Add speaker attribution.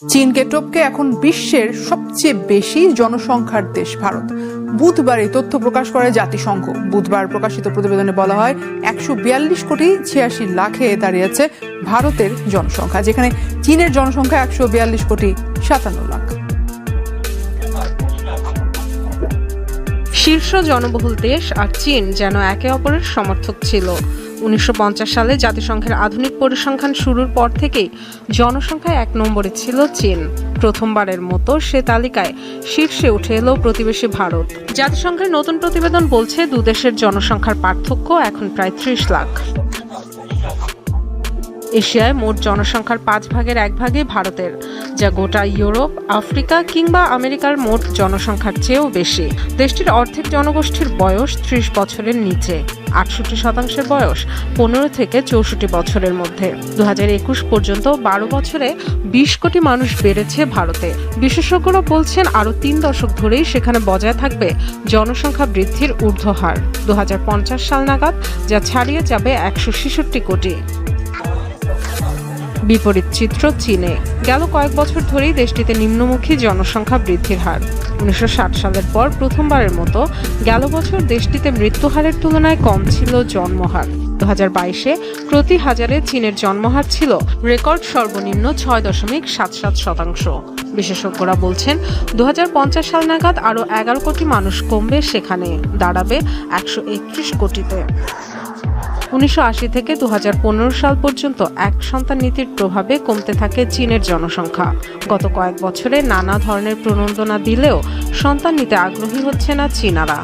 Speaker 1: চীনকে টপকে এখন বিশ্বের সবচেয়ে বেশি জনসংখ্যার দেশ ভারত। বুধবার এই তথ্য প্রকাশ করে জাতিসংঘ। বুধবার প্রকাশিত প্রতিবেদনে বলা হয় 142 কোটি 86 লাখে দাঁড়িয়েছে ভারতের জনসংখ্যা, যেখানে চীনের জনসংখ্যা 142 কোটি 57 লাখ।
Speaker 2: শীর্ষ জনবহুল দেশ আর চীন যেন একে অপরের সমর্থক ছিল। 1950 সালে জাতিসংঘের আধুনিক পরিসংখ্যান শুরুর পর থেকেই জনসংখ্যায় 1 নম্বরে ছিল চীন। প্রথমবারের মতো সে তালিকায় শীর্ষে উঠে এলো প্রতিবেশী ভারত। জাতিসংঘের নতুন প্রতিবেদন বলছে দুদেশের জনসংখ্যার পার্থক্য এখন প্রায় 30 লাখ। এশিয়ায় মোট জনসংখ্যার 5 ভাগের 1 ভাগই ভারতের, যা গোটা ইউরোপ, আফ্রিকা কিংবা আমেরিকার মোট জনসংখ্যার চেয়েও বেশি। দেশটির অর্ধেক জনগোষ্ঠীর বয়স 30 বছরের নিচে, 68% বয়স 15 থেকে 64 বছরের মধ্যে। 2021 পর্যন্ত 12 বছরে 20 কোটি মানুষ বেড়েছে ভারতে। বিশেষজ্ঞরা বলছেন আরও 3 দশক ধরেই সেখানে বজায় থাকবে জনসংখ্যা বৃদ্ধির ঊর্ধ্বহার। 2050 সাল নাগাদ যা ছাড়িয়ে যাবে 166 কোটি। বিপরীত চিত্র চীনে। গেল কয়েক বছর ধরেই দেশটিতে নিম্নমুখী জনসংখ্যা বৃদ্ধির হার। 1960 সালের পর প্রথমবারের মতো গেল বছর দেশটিতে মৃত্যুহারের তুলনায় কম ছিল জন্মহার। 2022-এ প্রতি হাজারে চীনের জন্মহার ছিল রেকর্ড সর্বনিম্ন 6.77%। বিশেষজ্ঞরা বলছেন 2050 সাল নাগাদ আরও 11 কোটি মানুষ কমবে, সেখানে দাঁড়াবে 131 কোটিতে। 1980 থেকে 2015 সাল পর্যন্ত এক সন্তান নীতির প্রভাবে কমতে থাকে চীনের জনসংখ্যা। গত কয়েক বছরে নানা ধরনের প্রণোদনা দিলেও সন্তান নিতে আগ্রহী হচ্ছে না চীনারা।